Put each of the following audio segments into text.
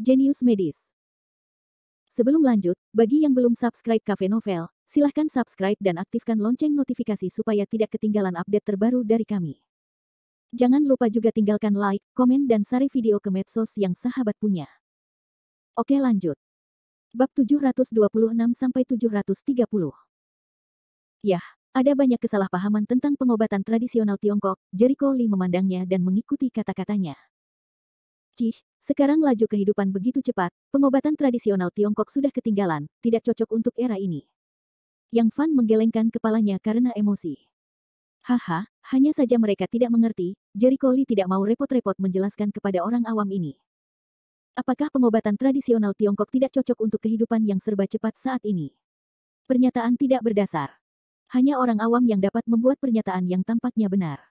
Jenius Medis. Sebelum lanjut, bagi yang belum subscribe Cafe Novel, silahkan subscribe dan aktifkan lonceng notifikasi supaya tidak ketinggalan update terbaru dari kami. Jangan lupa juga tinggalkan like, komen dan share video ke medsos yang sahabat punya. Oke lanjut. Bab 726-730. Yah, ada banyak kesalahpahaman tentang pengobatan tradisional Tiongkok, Jericho Lee memandangnya dan mengikuti kata-katanya. Cih, sekarang laju kehidupan begitu cepat, pengobatan tradisional Tiongkok sudah ketinggalan, tidak cocok untuk era ini. Yang Fan menggelengkan kepalanya karena emosi. Haha, hanya saja mereka tidak mengerti, Jericho Lee tidak mau repot-repot menjelaskan kepada orang awam ini. Apakah pengobatan tradisional Tiongkok tidak cocok untuk kehidupan yang serba cepat saat ini? Pernyataan tidak berdasar. Hanya orang awam yang dapat membuat pernyataan yang tampaknya benar.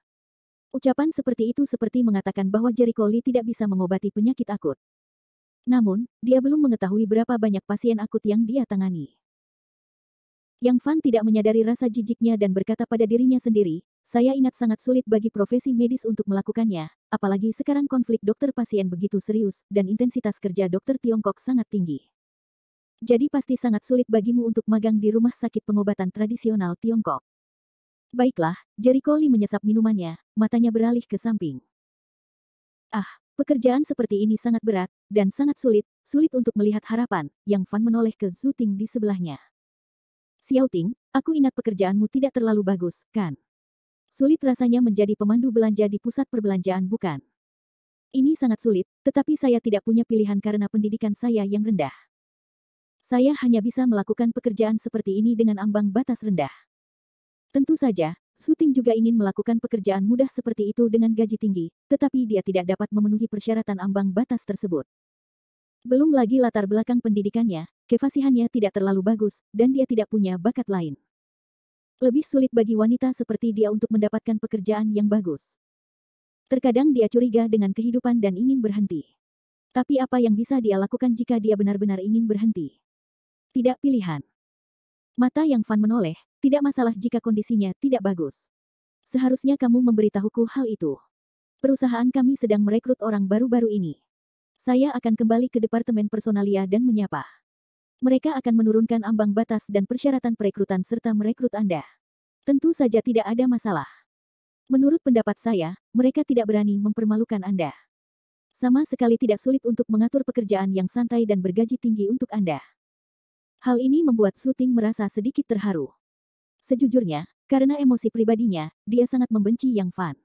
Ucapan seperti itu seperti mengatakan bahwa Jericho Lee tidak bisa mengobati penyakit akut. Namun, dia belum mengetahui berapa banyak pasien akut yang dia tangani. Yang Fan tidak menyadari rasa jijiknya dan berkata pada dirinya sendiri, saya ingat sangat sulit bagi profesi medis untuk melakukannya, apalagi sekarang konflik dokter pasien begitu serius, dan intensitas kerja dokter Tiongkok sangat tinggi. Jadi pasti sangat sulit bagimu untuk magang di rumah sakit pengobatan tradisional Tiongkok. Baiklah, Jericho Lee menyesap minumannya, matanya beralih ke samping. Ah, pekerjaan seperti ini sangat berat, dan sangat sulit untuk melihat harapan, Yang Fan menoleh ke Zhu Ting di sebelahnya. Xiao Ting, aku ingat pekerjaanmu tidak terlalu bagus, kan? Sulit rasanya menjadi pemandu belanja di pusat perbelanjaan bukan? Ini sangat sulit, tetapi saya tidak punya pilihan karena pendidikan saya yang rendah. Saya hanya bisa melakukan pekerjaan seperti ini dengan ambang batas rendah. Tentu saja, Zhu Ting juga ingin melakukan pekerjaan mudah seperti itu dengan gaji tinggi, tetapi dia tidak dapat memenuhi persyaratan ambang batas tersebut. Belum lagi latar belakang pendidikannya, kefasihannya tidak terlalu bagus, dan dia tidak punya bakat lain. Lebih sulit bagi wanita seperti dia untuk mendapatkan pekerjaan yang bagus. Terkadang dia curiga dengan kehidupan dan ingin berhenti. Tapi apa yang bisa dia lakukan jika dia benar-benar ingin berhenti? Tidak pilihan. Mata Yang Fan menoleh, tidak masalah jika kondisinya tidak bagus. Seharusnya kamu memberitahuku hal itu. Perusahaan kami sedang merekrut orang baru-baru ini. Saya akan kembali ke Departemen Personalia dan menyapa. Mereka akan menurunkan ambang batas dan persyaratan perekrutan serta merekrut Anda. Tentu saja tidak ada masalah. Menurut pendapat saya, mereka tidak berani mempermalukan Anda. Sama sekali tidak sulit untuk mengatur pekerjaan yang santai dan bergaji tinggi untuk Anda. Hal ini membuat Zhu Ting merasa sedikit terharu. Sejujurnya, karena emosi pribadinya, dia sangat membenci Yang Fan.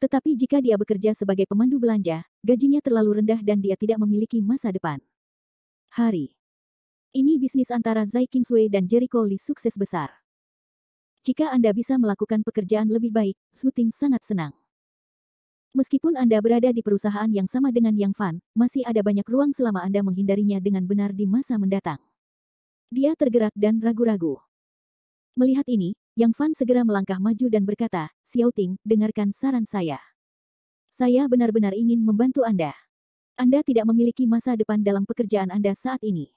Tetapi jika dia bekerja sebagai pemandu belanja, gajinya terlalu rendah dan dia tidak memiliki masa depan. Hari ini bisnis antara Zai Qingsui dan Jericho Lee sukses besar. Jika Anda bisa melakukan pekerjaan lebih baik, Zhu Ting sangat senang. Meskipun Anda berada di perusahaan yang sama dengan Yang Fan, masih ada banyak ruang selama Anda menghindarinya dengan benar di masa mendatang. Dia tergerak dan ragu-ragu. Melihat ini, Yang Fan segera melangkah maju dan berkata, Xiao Ting, dengarkan saran saya. Saya benar-benar ingin membantu Anda. Anda tidak memiliki masa depan dalam pekerjaan Anda saat ini.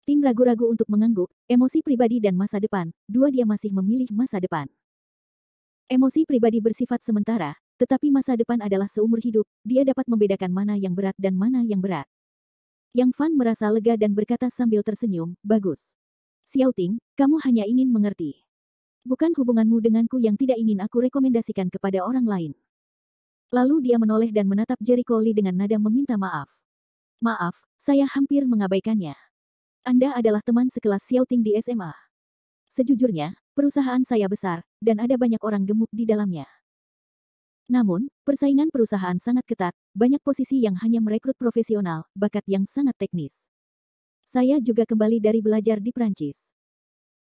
Ting ragu-ragu untuk mengangguk, emosi pribadi dan masa depan, dua dia masih memilih masa depan. Emosi pribadi bersifat sementara, tetapi masa depan adalah seumur hidup, dia dapat membedakan mana yang berat dan mana yang berat. Yang Fan merasa lega dan berkata sambil tersenyum, bagus. Xiao Ting, kamu hanya ingin mengerti. Bukan hubunganmu denganku yang tidak ingin aku rekomendasikan kepada orang lain. Lalu dia menoleh dan menatap Jericho Lee dengan nada meminta maaf. Maaf, saya hampir mengabaikannya. Anda adalah teman sekelas Xiao Ting di SMA. Sejujurnya, perusahaan saya besar, dan ada banyak orang gemuk di dalamnya. Namun, persaingan perusahaan sangat ketat, banyak posisi yang hanya merekrut profesional, bakat yang sangat teknis. Saya juga kembali dari belajar di Prancis.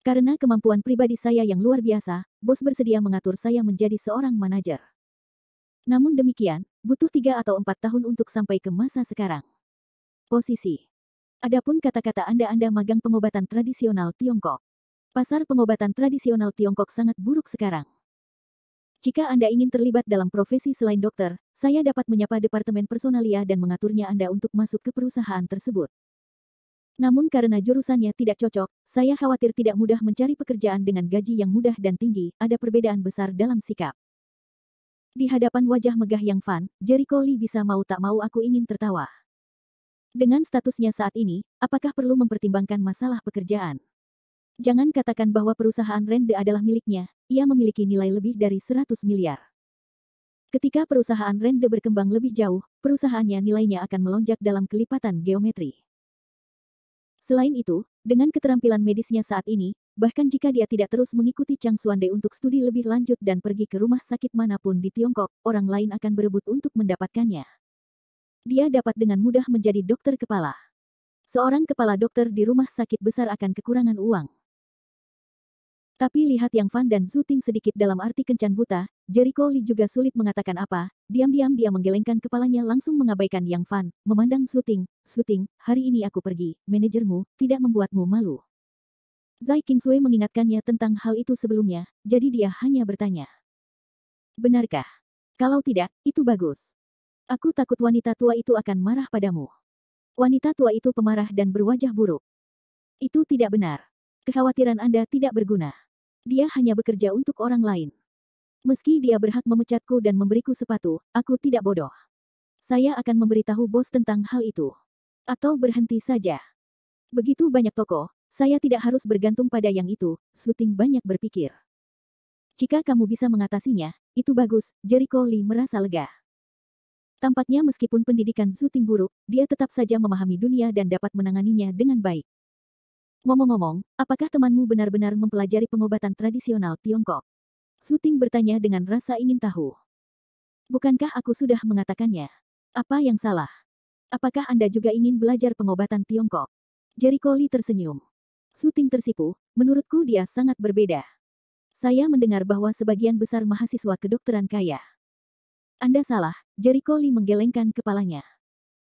Karena kemampuan pribadi saya yang luar biasa, bos bersedia mengatur saya menjadi seorang manajer. Namun demikian, butuh 3 atau 4 tahun untuk sampai ke masa sekarang. Posisi. Adapun kata-kata Anda magang pengobatan tradisional Tiongkok. Pasar pengobatan tradisional Tiongkok sangat buruk sekarang. Jika Anda ingin terlibat dalam profesi selain dokter, saya dapat menyapa Departemen Personalia dan mengaturnya Anda untuk masuk ke perusahaan tersebut. Namun karena jurusannya tidak cocok, saya khawatir tidak mudah mencari pekerjaan dengan gaji yang mudah dan tinggi, ada perbedaan besar dalam sikap. Di hadapan wajah megah Yang Fan, Jericho Lee bisa mau tak mau aku ingin tertawa. Dengan statusnya saat ini, apakah perlu mempertimbangkan masalah pekerjaan? Jangan katakan bahwa perusahaan Rende adalah miliknya, ia memiliki nilai lebih dari 100 miliar. Ketika perusahaan Rende berkembang lebih jauh, perusahaannya nilainya akan melonjak dalam kelipatan geometri. Selain itu, dengan keterampilan medisnya saat ini, bahkan jika dia tidak terus mengikuti Chang Xuande untuk studi lebih lanjut dan pergi ke rumah sakit manapun di Tiongkok, orang lain akan berebut untuk mendapatkannya. Dia dapat dengan mudah menjadi dokter kepala. Seorang kepala dokter di rumah sakit besar akan kekurangan uang. Tapi lihat Yang Fan dan Zhu Ting sedikit dalam arti kencan buta, Jericho Lee juga sulit mengatakan apa, diam-diam dia menggelengkan kepalanya langsung mengabaikan Yang Fan, memandang Zhu Ting, "Zhu Ting, hari ini aku pergi, manajermu, tidak membuatmu malu?" Zai Qingsui mengingatkannya tentang hal itu sebelumnya, jadi dia hanya bertanya. "Benarkah? Kalau tidak, itu bagus. Aku takut wanita tua itu akan marah padamu." Wanita tua itu pemarah dan berwajah buruk. "Itu tidak benar. Kekhawatiran Anda tidak berguna. Dia hanya bekerja untuk orang lain. Meski dia berhak memecatku dan memberiku sepatu, aku tidak bodoh. Saya akan memberitahu bos tentang hal itu. Atau berhenti saja. Begitu banyak toko, saya tidak harus bergantung pada yang itu." Zhu Ting banyak berpikir. "Jika kamu bisa mengatasinya, itu bagus." Jericho Lee merasa lega. Tampaknya meskipun pendidikan Zhu Ting buruk, dia tetap saja memahami dunia dan dapat menanganinya dengan baik. "Ngomong-ngomong, apakah temanmu benar-benar mempelajari pengobatan tradisional Tiongkok?" Zhu Ting bertanya dengan rasa ingin tahu. "Bukankah aku sudah mengatakannya? Apa yang salah? Apakah Anda juga ingin belajar pengobatan Tiongkok?" Jericho Lee tersenyum. Zhu Ting tersipu, "Menurutku dia sangat berbeda. Saya mendengar bahwa sebagian besar mahasiswa kedokteran kaya." "Anda salah." Jericho Lee menggelengkan kepalanya.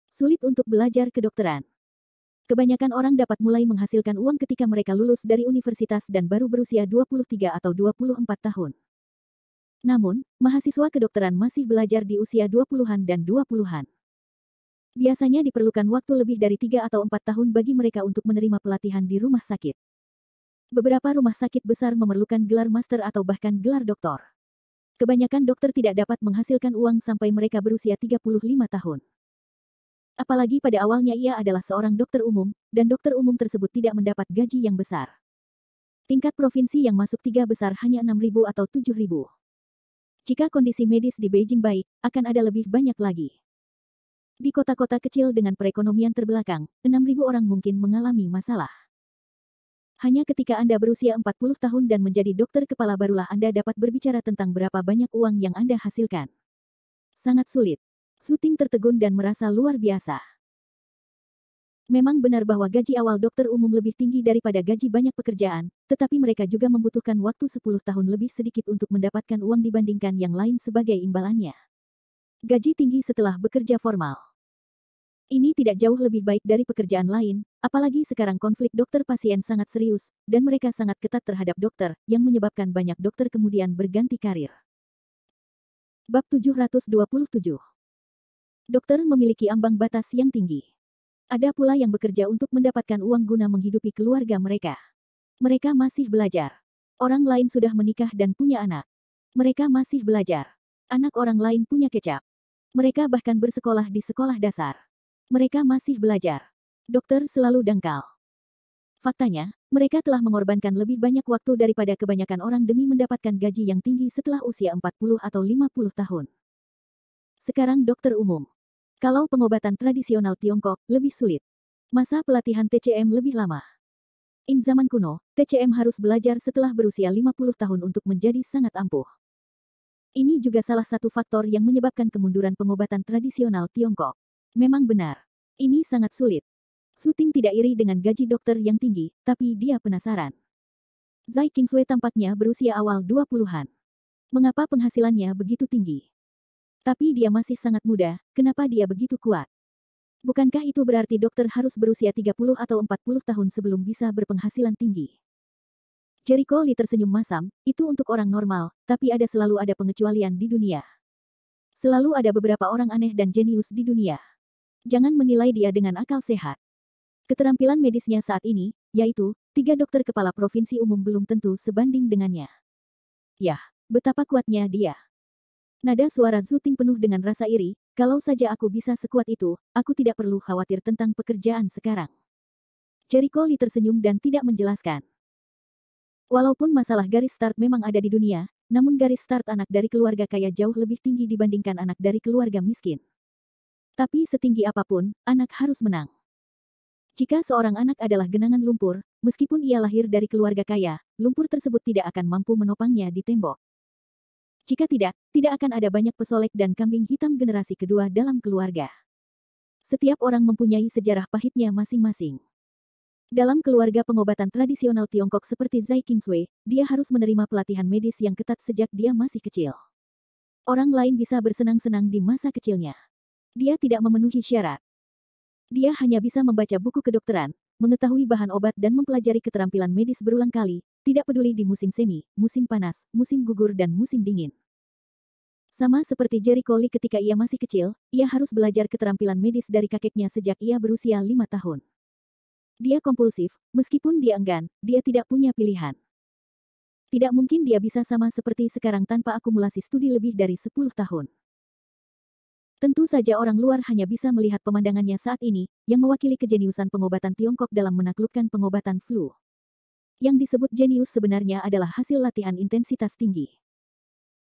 "Sulit untuk belajar kedokteran. Kebanyakan orang dapat mulai menghasilkan uang ketika mereka lulus dari universitas dan baru berusia 23 atau 24 tahun. Namun, mahasiswa kedokteran masih belajar di usia 20-an dan 20-an. Biasanya diperlukan waktu lebih dari 3 atau 4 tahun bagi mereka untuk menerima pelatihan di rumah sakit. Beberapa rumah sakit besar memerlukan gelar master atau bahkan gelar doktor. Kebanyakan dokter tidak dapat menghasilkan uang sampai mereka berusia 35 tahun. Apalagi pada awalnya ia adalah seorang dokter umum, dan dokter umum tersebut tidak mendapat gaji yang besar. Tingkat provinsi yang masuk 3 besar hanya 6.000 atau 7.000. Jika kondisi medis di Beijing baik, akan ada lebih banyak lagi. Di kota-kota kecil dengan perekonomian terbelakang, 6.000 orang mungkin mengalami masalah. Hanya ketika Anda berusia 40 tahun dan menjadi dokter kepala barulah Anda dapat berbicara tentang berapa banyak uang yang Anda hasilkan. Sangat sulit. Zhu Ting tertegun dan merasa luar biasa. Memang benar bahwa gaji awal dokter umum lebih tinggi daripada gaji banyak pekerjaan, tetapi mereka juga membutuhkan waktu 10 tahun lebih sedikit untuk mendapatkan uang dibandingkan yang lain sebagai imbalannya. Gaji tinggi setelah bekerja formal. Ini tidak jauh lebih baik dari pekerjaan lain, apalagi sekarang konflik dokter-pasien sangat serius, dan mereka sangat ketat terhadap dokter, yang menyebabkan banyak dokter kemudian berganti karir. Bab 727. Dokter memiliki ambang batas yang tinggi. Ada pula yang bekerja untuk mendapatkan uang guna menghidupi keluarga mereka. Mereka masih belajar. Orang lain sudah menikah dan punya anak. Mereka masih belajar. Anak orang lain punya kecap. Mereka bahkan bersekolah di sekolah dasar. Mereka masih belajar. Dokter selalu dangkal. Faktanya, mereka telah mengorbankan lebih banyak waktu daripada kebanyakan orang demi mendapatkan gaji yang tinggi setelah usia 40 atau 50 tahun. Sekarang dokter umum. Kalau pengobatan tradisional Tiongkok, lebih sulit. Masa pelatihan TCM lebih lama. In zaman kuno, TCM harus belajar setelah berusia 50 tahun untuk menjadi sangat ampuh. Ini juga salah satu faktor yang menyebabkan kemunduran pengobatan tradisional Tiongkok. Memang benar. Ini sangat sulit. Zhu Ting tidak iri dengan gaji dokter yang tinggi, tapi dia penasaran. Zai Qingsui tampaknya berusia awal 20-an. Mengapa penghasilannya begitu tinggi? Tapi dia masih sangat muda, kenapa dia begitu kuat? Bukankah itu berarti dokter harus berusia 30 atau 40 tahun sebelum bisa berpenghasilan tinggi? Jericho Lee tersenyum masam, itu untuk orang normal, tapi selalu ada pengecualian di dunia. Selalu ada beberapa orang aneh dan jenius di dunia. Jangan menilai dia dengan akal sehat. Keterampilan medisnya saat ini, yaitu 3 dokter kepala provinsi umum belum tentu sebanding dengannya. Yah, betapa kuatnya dia. Nada suara Zhu Ting penuh dengan rasa iri, Kalau saja aku bisa sekuat itu, aku tidak perlu khawatir tentang pekerjaan sekarang. Jericho Lee tersenyum dan tidak menjelaskan. Walaupun masalah garis start memang ada di dunia, namun garis start anak dari keluarga kaya jauh lebih tinggi dibandingkan anak dari keluarga miskin. Tapi setinggi apapun, anak harus menang. Jika seorang anak adalah genangan lumpur, meskipun ia lahir dari keluarga kaya, lumpur tersebut tidak akan mampu menopangnya di tembok. Jika tidak, tidak akan ada banyak pesolek dan kambing hitam generasi kedua dalam keluarga. Setiap orang mempunyai sejarah pahitnya masing-masing. Dalam keluarga pengobatan tradisional Tiongkok seperti Zai Qingshui, dia harus menerima pelatihan medis yang ketat sejak dia masih kecil. Orang lain bisa bersenang-senang di masa kecilnya. Dia tidak memenuhi syarat. Dia hanya bisa membaca buku kedokteran, mengetahui bahan obat dan mempelajari keterampilan medis berulang kali, tidak peduli di musim semi, musim panas, musim gugur dan musim dingin. Sama seperti Jericho Lee ketika ia masih kecil, ia harus belajar keterampilan medis dari kakeknya sejak ia berusia 5 tahun. Dia kompulsif, meskipun dia enggan, dia tidak punya pilihan. Tidak mungkin dia bisa sama seperti sekarang tanpa akumulasi studi lebih dari 10 tahun. Tentu saja orang luar hanya bisa melihat pemandangannya saat ini, yang mewakili kejeniusan pengobatan Tiongkok dalam menaklukkan pengobatan flu. Yang disebut jenius sebenarnya adalah hasil latihan intensitas tinggi.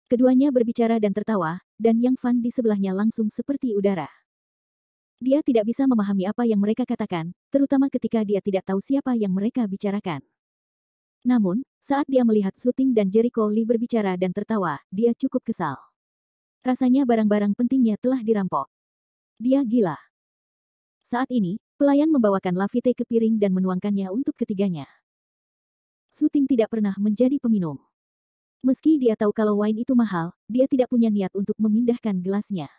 Keduanya berbicara dan tertawa, dan Yang Fan di sebelahnya langsung seperti udara. Dia tidak bisa memahami apa yang mereka katakan, terutama ketika dia tidak tahu siapa yang mereka bicarakan. Namun, saat dia melihat Suting dan Jericho Lee berbicara dan tertawa, dia cukup kesal. Rasanya barang-barang pentingnya telah dirampok. Dia gila. Saat ini, pelayan membawakan lafite ke piring dan menuangkannya untuk ketiganya. Suting tidak pernah menjadi peminum. Meski dia tahu kalau wine itu mahal, dia tidak punya niat untuk memindahkan gelasnya.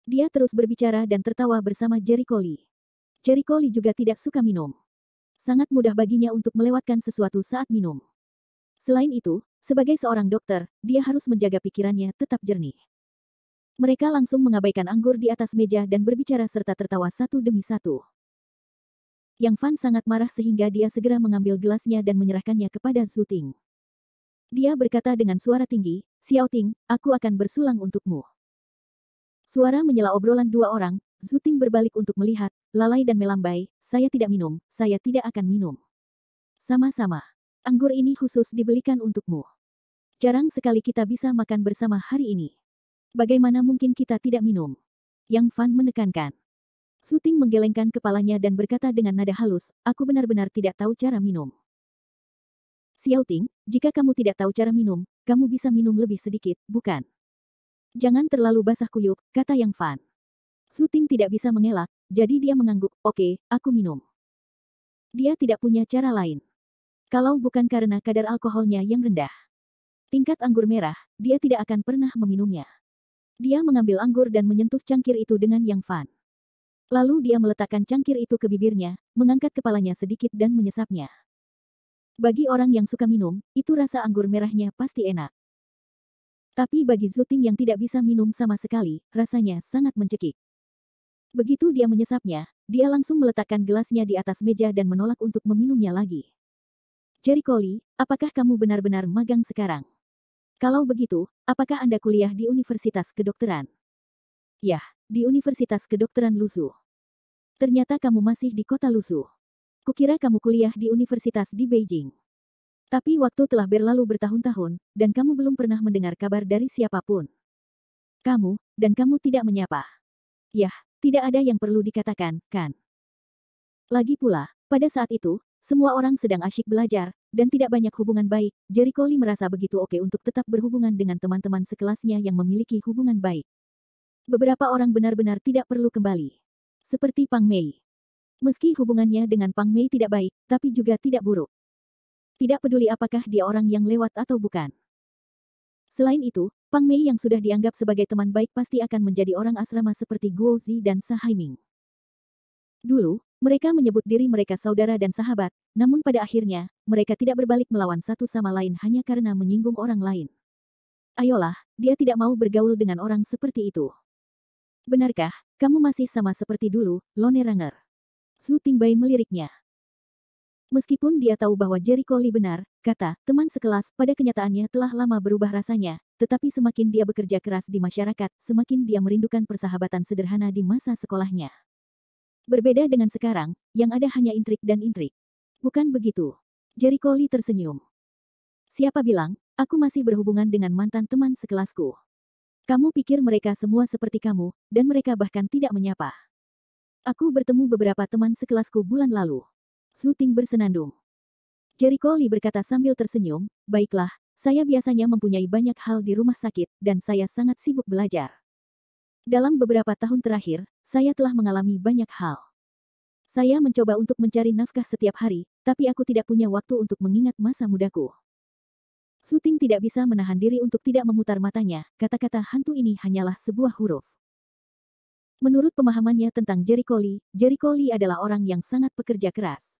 Dia terus berbicara dan tertawa bersama Jericho Lee. Jericho Lee juga tidak suka minum. Sangat mudah baginya untuk melewatkan sesuatu saat minum. Selain itu, sebagai seorang dokter, dia harus menjaga pikirannya tetap jernih. Mereka langsung mengabaikan anggur di atas meja dan berbicara serta tertawa satu demi satu. Yang Fan sangat marah sehingga dia segera mengambil gelasnya dan menyerahkannya kepada Suting. Dia berkata dengan suara tinggi, "Xiaoting, aku akan bersulang untukmu." Suara menyela obrolan dua orang, Suting berbalik untuk melihat, lalai dan melambai, "Saya tidak minum, saya tidak akan minum." Sama-sama. Anggur ini khusus dibelikan untukmu. Jarang sekali kita bisa makan bersama hari ini. Bagaimana mungkin kita tidak minum? Yang Fan menekankan. Suting menggelengkan kepalanya dan berkata dengan nada halus, "Aku benar-benar tidak tahu cara minum." "Xiaoting, jika kamu tidak tahu cara minum, kamu bisa minum lebih sedikit, bukan? Jangan terlalu basah kuyup," kata Yang Fan. Suting tidak bisa mengelak, jadi dia mengangguk, "Oke, aku minum." Dia tidak punya cara lain. Kalau bukan karena kadar alkoholnya yang rendah. Tingkat anggur merah, dia tidak akan pernah meminumnya. Dia mengambil anggur dan menyentuh cangkir itu dengan Yang Fan. Lalu dia meletakkan cangkir itu ke bibirnya, mengangkat kepalanya sedikit dan menyesapnya. Bagi orang yang suka minum, itu rasa anggur merahnya pasti enak. Tapi bagi Suting yang tidak bisa minum sama sekali, rasanya sangat mencekik. Begitu dia menyesapnya, dia langsung meletakkan gelasnya di atas meja dan menolak untuk meminumnya lagi. "Jericho Lee, apakah kamu benar-benar magang sekarang? Kalau begitu, apakah Anda kuliah di Universitas Kedokteran?" "Yah, di Universitas Kedokteran Lusu." "Ternyata kamu masih di kota Lusu. Kukira kamu kuliah di universitas di Beijing." "Tapi waktu telah berlalu bertahun-tahun, dan kamu belum pernah mendengar kabar dari siapapun. Dan kamu tidak menyapa." "Yah, tidak ada yang perlu dikatakan, kan? Lagi pula, pada saat itu, semua orang sedang asyik belajar, dan tidak banyak hubungan baik. Jericho Lee merasa begitu oke untuk tetap berhubungan dengan teman-teman sekelasnya yang memiliki hubungan baik. Beberapa orang benar-benar tidak perlu kembali. Seperti Pang Mei. Meski hubungannya dengan Pang Mei tidak baik, tapi juga tidak buruk. Tidak peduli apakah dia orang yang lewat atau bukan. Selain itu, Pang Mei yang sudah dianggap sebagai teman baik pasti akan menjadi orang asrama seperti Guo Zi dan Sa Haiming. Dulu, mereka menyebut diri mereka saudara dan sahabat, namun pada akhirnya, mereka tidak berbalik melawan satu sama lain hanya karena menyinggung orang lain. Ayolah, dia tidak mau bergaul dengan orang seperti itu. "Benarkah, kamu masih sama seperti dulu, Lone Ranger?" Su Tingbai meliriknya. Meskipun dia tahu bahwa Jericho Lee benar, kata teman sekelas pada kenyataannya telah lama berubah rasanya, tetapi semakin dia bekerja keras di masyarakat, semakin dia merindukan persahabatan sederhana di masa sekolahnya. Berbeda dengan sekarang, yang ada hanya intrik dan intrik. Bukan begitu. Jericho Lee tersenyum. Siapa bilang, aku masih berhubungan dengan mantan teman sekelasku. Kamu pikir mereka semua seperti kamu, dan mereka bahkan tidak menyapa. Aku bertemu beberapa teman sekelasku bulan lalu. Su Ting bersenandung. Jericho Lee berkata sambil tersenyum, baiklah, saya biasanya mempunyai banyak hal di rumah sakit, dan saya sangat sibuk belajar. Dalam beberapa tahun terakhir, saya telah mengalami banyak hal. Saya mencoba untuk mencari nafkah setiap hari, tapi aku tidak punya waktu untuk mengingat masa mudaku. Su Ting tidak bisa menahan diri untuk tidak memutar matanya, kata-kata hantu ini hanyalah sebuah huruf. Menurut pemahamannya tentang Jericho Lee adalah orang yang sangat pekerja keras.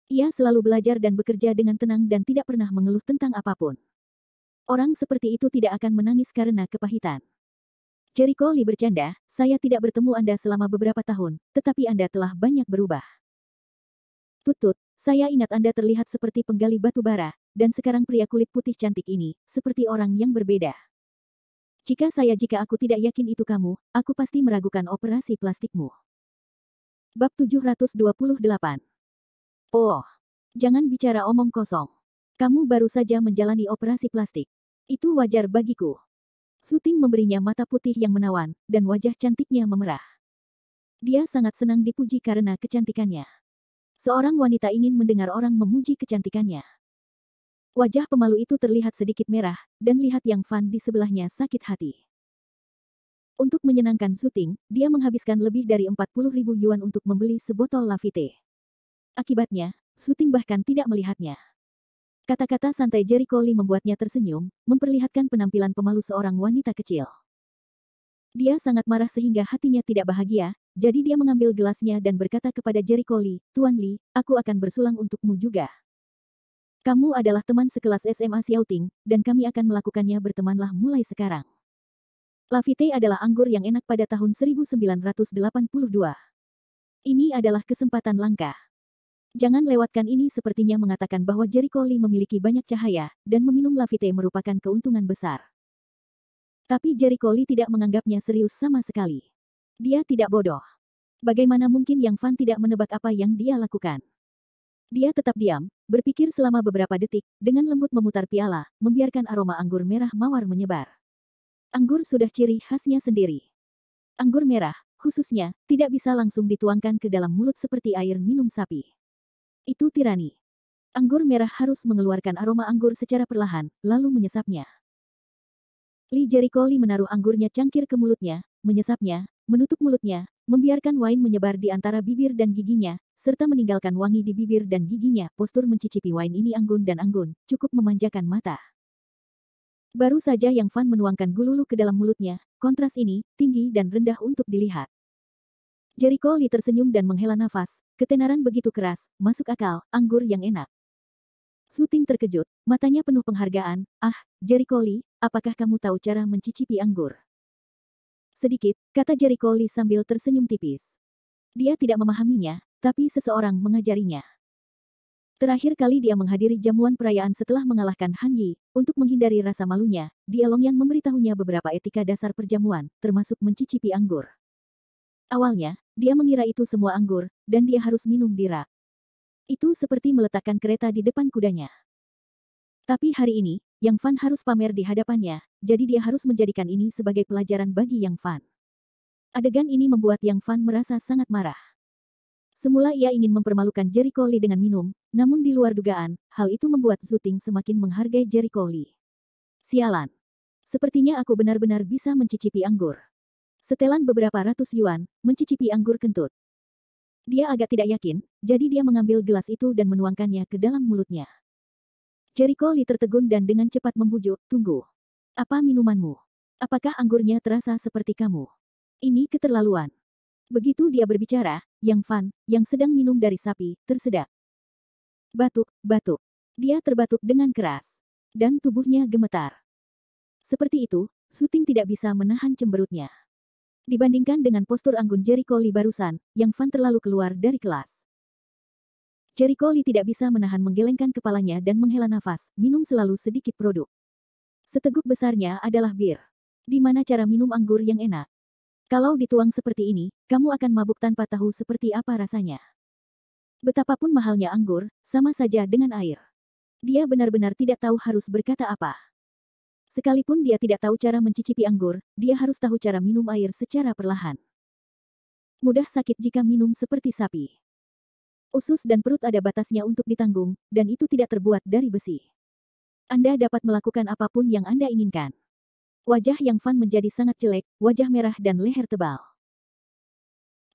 Ia selalu belajar dan bekerja dengan tenang dan tidak pernah mengeluh tentang apapun. Orang seperti itu tidak akan menangis karena kepahitan. Jericho Lee bercanda, saya tidak bertemu Anda selama beberapa tahun, tetapi Anda telah banyak berubah. Tutut, saya ingat Anda terlihat seperti penggali batu bara, dan sekarang pria kulit putih cantik ini, seperti orang yang berbeda. Jika aku tidak yakin itu kamu, aku pasti meragukan operasi plastikmu. Bab 728. Oh, jangan bicara omong kosong. Kamu baru saja menjalani operasi plastik. Itu wajar bagiku. Su Ting memberinya mata putih yang menawan, dan wajah cantiknya memerah. Dia sangat senang dipuji karena kecantikannya. Seorang wanita ingin mendengar orang memuji kecantikannya. Wajah pemalu itu terlihat sedikit merah, dan lihat Yang Fan di sebelahnya sakit hati. Untuk menyenangkan Su Ting, dia menghabiskan lebih dari 40.000 yuan untuk membeli sebotol Lafite. Akibatnya, Su Ting bahkan tidak melihatnya. Kata-kata santai Jericho Lee membuatnya tersenyum, memperlihatkan penampilan pemalu seorang wanita kecil. Dia sangat marah sehingga hatinya tidak bahagia, jadi dia mengambil gelasnya dan berkata kepada Jericho Lee, Tuan Lee, aku akan bersulang untukmu juga. Kamu adalah teman sekelas SMA Xiaoting, dan kami akan melakukannya bertemanlah mulai sekarang. Lafite adalah anggur yang enak pada tahun 1982. Ini adalah kesempatan langka. Jangan lewatkan ini. Sepertinya mengatakan bahwa Jericho Lee memiliki banyak cahaya, dan meminum Lafite merupakan keuntungan besar. Tapi Jericho Lee tidak menganggapnya serius sama sekali. Dia tidak bodoh. Bagaimana mungkin Yang Fan tidak menebak apa yang dia lakukan? Dia tetap diam, berpikir selama beberapa detik, dengan lembut memutar piala, membiarkan aroma anggur merah mawar menyebar. Anggur sudah ciri khasnya sendiri. Anggur merah, khususnya, tidak bisa langsung dituangkan ke dalam mulut seperti air minum sapi. Itu tirani. Anggur merah harus mengeluarkan aroma anggur secara perlahan, lalu menyesapnya. Jericho Lee menaruh anggurnya cangkir ke mulutnya, menyesapnya, menutup mulutnya, membiarkan wine menyebar di antara bibir dan giginya, serta meninggalkan wangi di bibir dan giginya. Postur mencicipi wine ini anggun dan anggun, cukup memanjakan mata. Baru saja Yang Fan menuangkan gululu ke dalam mulutnya, kontras ini, tinggi dan rendah untuk dilihat. Jericho Lee tersenyum dan menghela nafas, ketenaran begitu keras, masuk akal, anggur yang enak. Su Ting terkejut, matanya penuh penghargaan, Jericho Lee, apakah kamu tahu cara mencicipi anggur? Sedikit, kata Jericho Lee sambil tersenyum tipis. Dia tidak memahaminya, tapi seseorang mengajarinya. Terakhir kali dia menghadiri jamuan perayaan setelah mengalahkan Han Yi, untuk menghindari rasa malunya, Dia Longyan memberitahunya beberapa etika dasar perjamuan, termasuk mencicipi anggur. Awalnya, dia mengira itu semua anggur, dan dia harus minum di rak. Itu seperti meletakkan kereta di depan kudanya. Tapi hari ini, Yang Fan harus pamer di hadapannya, jadi dia harus menjadikan ini sebagai pelajaran bagi Yang Fan. Adegan ini membuat Yang Fan merasa sangat marah. Semula ia ingin mempermalukan Jericho Lee dengan minum, namun di luar dugaan, hal itu membuat Su Ting semakin menghargai Jericho Lee. Sialan. Sepertinya aku benar-benar bisa mencicipi anggur. Setelan beberapa ratus yuan, mencicipi anggur kentut. Dia agak tidak yakin, jadi dia mengambil gelas itu dan menuangkannya ke dalam mulutnya. Jericho Lee tertegun dan dengan cepat membujuk, tunggu. Apa minumanmu? Apakah anggurnya terasa seperti kamu? Ini keterlaluan. Begitu dia berbicara, Yang Fan, yang sedang minum dari sapi, tersedak. Batuk, batuk. Dia terbatuk dengan keras. Dan tubuhnya gemetar. Seperti itu, Su Ting tidak bisa menahan cemberutnya. Dibandingkan dengan postur anggun Jericho Lee barusan, Yang Fan terlalu keluar dari kelas. Jericho Lee tidak bisa menahan menggelengkan kepalanya dan menghela nafas, minum selalu sedikit produk. Seteguk besarnya adalah bir. Di mana cara minum anggur yang enak? Kalau dituang seperti ini, kamu akan mabuk tanpa tahu seperti apa rasanya. Betapapun mahalnya anggur, sama saja dengan air. Dia benar-benar tidak tahu harus berkata apa. Sekalipun dia tidak tahu cara mencicipi anggur, dia harus tahu cara minum air secara perlahan. Mudah sakit jika minum seperti sapi. Usus dan perut ada batasnya untuk ditanggung, dan itu tidak terbuat dari besi. Anda dapat melakukan apapun yang Anda inginkan. Wajah Yang Fan menjadi sangat jelek, wajah merah dan leher tebal.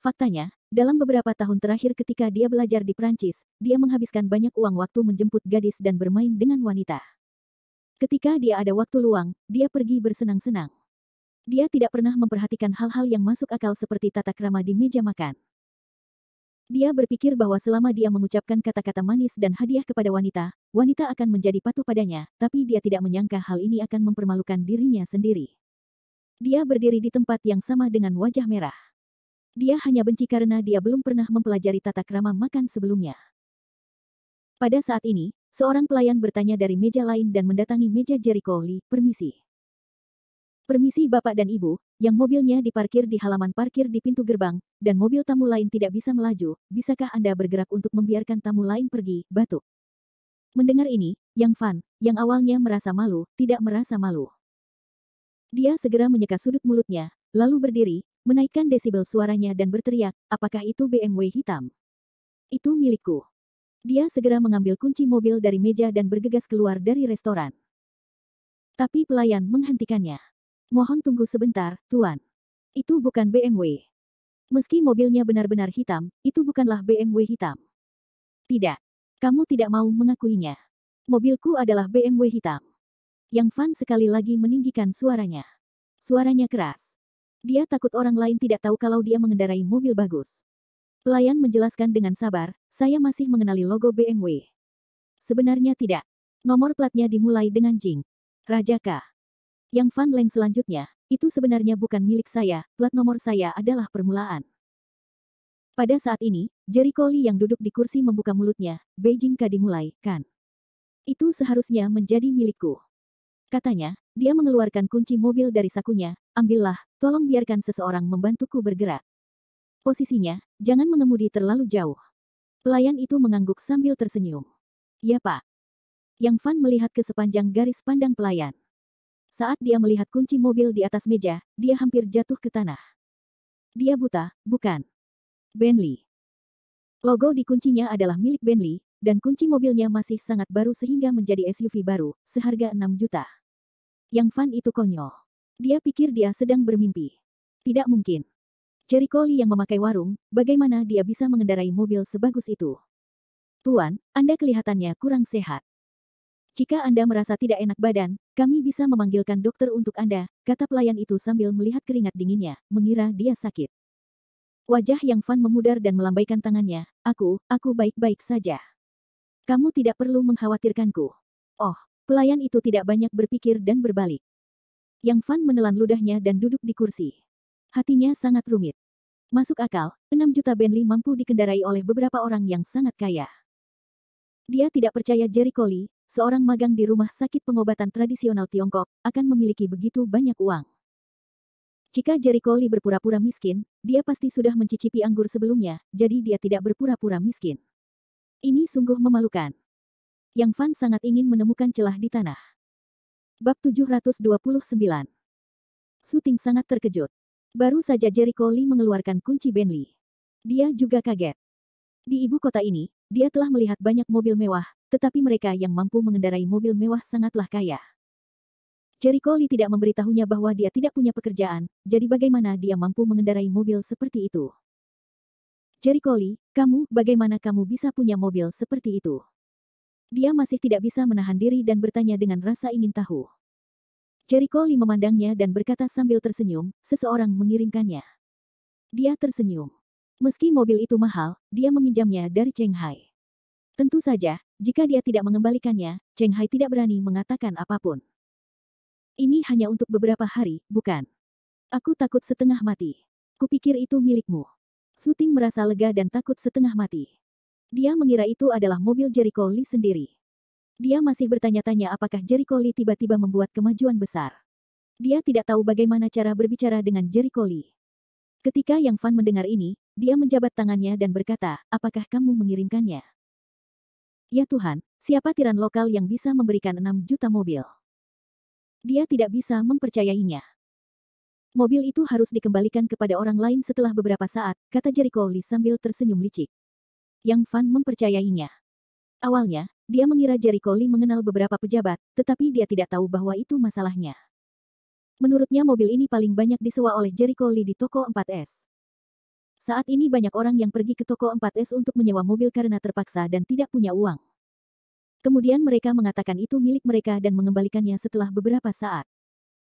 Faktanya, dalam beberapa tahun terakhir ketika dia belajar di Prancis, dia menghabiskan banyak uang waktu menjemput gadis dan bermain dengan wanita. Ketika dia ada waktu luang, dia pergi bersenang-senang. Dia tidak pernah memperhatikan hal-hal yang masuk akal seperti tata krama di meja makan. Dia berpikir bahwa selama dia mengucapkan kata-kata manis dan hadiah kepada wanita, wanita akan menjadi patuh padanya, tapi dia tidak menyangka hal ini akan mempermalukan dirinya sendiri. Dia berdiri di tempat yang sama dengan wajah merah. Dia hanya benci karena dia belum pernah mempelajari tata krama makan sebelumnya. Pada saat ini, seorang pelayan bertanya dari meja lain dan mendatangi meja Jericho Lee, "Permisi. Permisi Bapak dan Ibu, yang mobilnya diparkir di halaman parkir di pintu gerbang, dan mobil tamu lain tidak bisa melaju, bisakah Anda bergerak untuk membiarkan tamu lain pergi?" Batuk. Mendengar ini, Yang Fan, yang awalnya merasa malu, tidak merasa malu. Dia segera menyeka sudut mulutnya, lalu berdiri, menaikkan desibel suaranya dan berteriak, "Apakah itu BMW hitam? Itu milikku." Dia segera mengambil kunci mobil dari meja dan bergegas keluar dari restoran. Tapi pelayan menghentikannya. "Mohon tunggu sebentar, Tuan. Itu bukan BMW. Meski mobilnya benar-benar hitam, itu bukanlah BMW hitam." "Tidak. Kamu tidak mau mengakuinya. Mobilku adalah BMW hitam." Yang Fan sekali lagi meninggikan suaranya. Suaranya keras. Dia takut orang lain tidak tahu kalau dia mengendarai mobil bagus. Pelayan menjelaskan dengan sabar, "Saya masih mengenali logo BMW. Sebenarnya tidak. Nomor platnya dimulai dengan Jing. Raja K." Yang Fan Leng selanjutnya, "Itu sebenarnya bukan milik saya, plat nomor saya adalah permulaan." Pada saat ini, Jericho Lee yang duduk di kursi membuka mulutnya, "Beijing K dimulai, kan? Itu seharusnya menjadi milikku." Katanya, dia mengeluarkan kunci mobil dari sakunya, "Ambillah, tolong biarkan seseorang membantuku bergerak. Posisinya, jangan mengemudi terlalu jauh." Pelayan itu mengangguk sambil tersenyum. "Ya Pak." Yang Fan melihat ke sepanjang garis pandang pelayan. Saat dia melihat kunci mobil di atas meja, dia hampir jatuh ke tanah. Dia buta, bukan? Bentley. Logo di kuncinya adalah milik Bentley, dan kunci mobilnya masih sangat baru sehingga menjadi SUV baru, seharga 6 juta. Yang Fan itu konyol. Dia pikir dia sedang bermimpi. Tidak mungkin. Jericho Lee yang memakai warung, bagaimana dia bisa mengendarai mobil sebagus itu? "Tuan, Anda kelihatannya kurang sehat. Jika Anda merasa tidak enak badan, kami bisa memanggilkan dokter untuk Anda," kata pelayan itu sambil melihat keringat dinginnya, mengira dia sakit. Wajah Yang Fan memudar dan melambaikan tangannya, aku baik-baik saja. Kamu tidak perlu mengkhawatirkanku." Oh, pelayan itu tidak banyak berpikir dan berbalik. Yang Fan menelan ludahnya dan duduk di kursi. Hatinya sangat rumit. Masuk akal, 6 juta Bentley mampu dikendarai oleh beberapa orang yang sangat kaya. Dia tidak percaya Jericho Lee, seorang magang di rumah sakit pengobatan tradisional Tiongkok, akan memiliki begitu banyak uang. Jika Jericho Lee berpura-pura miskin, dia pasti sudah mencicipi anggur sebelumnya, jadi dia tidak berpura-pura miskin. Ini sungguh memalukan. Yang Fan sangat ingin menemukan celah di tanah. Bab 729. Suting sangat terkejut. Baru saja Jericho Lee mengeluarkan kunci Bentley. Dia juga kaget. Di ibu kota ini, dia telah melihat banyak mobil mewah, tetapi mereka yang mampu mengendarai mobil mewah sangatlah kaya. Jericho Lee tidak memberitahunya bahwa dia tidak punya pekerjaan, jadi bagaimana dia mampu mengendarai mobil seperti itu? "Jericho Lee, bagaimana kamu bisa punya mobil seperti itu?" Dia masih tidak bisa menahan diri dan bertanya dengan rasa ingin tahu. Jericho Lee memandangnya dan berkata sambil tersenyum, "Seseorang mengirimkannya." Dia tersenyum. Meski mobil itu mahal, dia meminjamnya dari Cheng Hai. Tentu saja, jika dia tidak mengembalikannya, Cheng Hai tidak berani mengatakan apapun. "Ini hanya untuk beberapa hari, bukan? Aku takut setengah mati. Kupikir itu milikmu." Suting merasa lega dan takut setengah mati. Dia mengira itu adalah mobil Jericho Lee sendiri. Dia masih bertanya-tanya apakah Jericho Lee tiba-tiba membuat kemajuan besar. Dia tidak tahu bagaimana cara berbicara dengan Jericho Lee. Ketika Yang Fan mendengar ini, dia menjabat tangannya dan berkata, apakah kamu mengirimkannya? Ya Tuhan, siapa tiran lokal yang bisa memberikan 6 juta mobil? Dia tidak bisa mempercayainya. Mobil itu harus dikembalikan kepada orang lain setelah beberapa saat, kata Jericho Lee sambil tersenyum licik. Yang Fan mempercayainya. Awalnya, dia mengira Jericho Lee mengenal beberapa pejabat, tetapi dia tidak tahu bahwa itu masalahnya. Menurutnya mobil ini paling banyak disewa oleh Jericho Lee di toko 4S. Saat ini banyak orang yang pergi ke toko 4S untuk menyewa mobil karena terpaksa dan tidak punya uang. Kemudian mereka mengatakan itu milik mereka dan mengembalikannya setelah beberapa saat.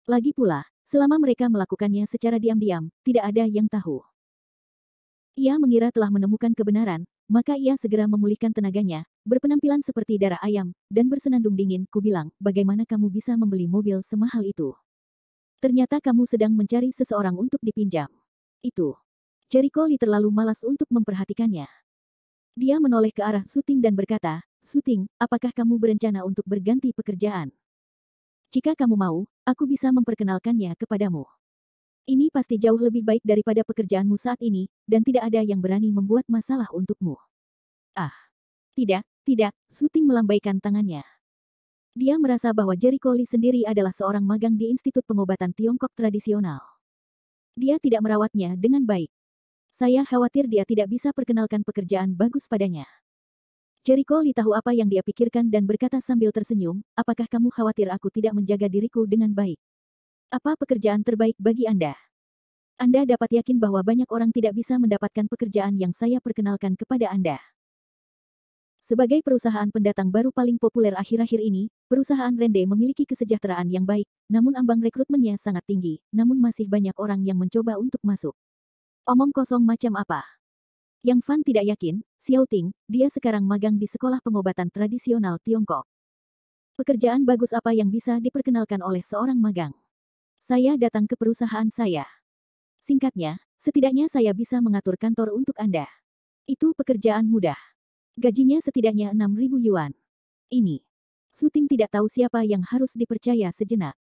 Lagi pula, selama mereka melakukannya secara diam-diam, tidak ada yang tahu. Ia mengira telah menemukan kebenaran, maka ia segera memulihkan tenaganya, berpenampilan seperti darah ayam, dan bersenandung dingin. Ku bilang, bagaimana kamu bisa membeli mobil semahal itu? Ternyata kamu sedang mencari seseorang untuk dipinjam. Itu. Jericho Lee terlalu malas untuk memperhatikannya. Dia menoleh ke arah Suting dan berkata, Suting, apakah kamu berencana untuk berganti pekerjaan? Jika kamu mau, aku bisa memperkenalkannya kepadamu. Ini pasti jauh lebih baik daripada pekerjaanmu saat ini, dan tidak ada yang berani membuat masalah untukmu. Ah, tidak, Suting melambaikan tangannya. Dia merasa bahwa Jericho Lee sendiri adalah seorang magang di Institut Pengobatan Tiongkok Tradisional. Dia tidak merawatnya dengan baik. Saya khawatir dia tidak bisa perkenalkan pekerjaan bagus padanya. Jericho Lee tahu apa yang dia pikirkan dan berkata sambil tersenyum, apakah kamu khawatir aku tidak menjaga diriku dengan baik? Apa pekerjaan terbaik bagi Anda? Anda dapat yakin bahwa banyak orang tidak bisa mendapatkan pekerjaan yang saya perkenalkan kepada Anda. Sebagai perusahaan pendatang baru paling populer akhir-akhir ini, perusahaan Rende memiliki kesejahteraan yang baik, namun ambang rekrutmennya sangat tinggi, namun masih banyak orang yang mencoba untuk masuk. Omong kosong macam apa? Yang Fan tidak yakin, Xiao Ting, dia sekarang magang di sekolah pengobatan tradisional Tiongkok. Pekerjaan bagus apa yang bisa diperkenalkan oleh seorang magang? Saya datang ke perusahaan saya. Singkatnya, setidaknya saya bisa mengatur kantor untuk Anda. Itu pekerjaan mudah. Gajinya setidaknya 6.000 yuan. Ini. Suting tidak tahu siapa yang harus dipercaya sejenak.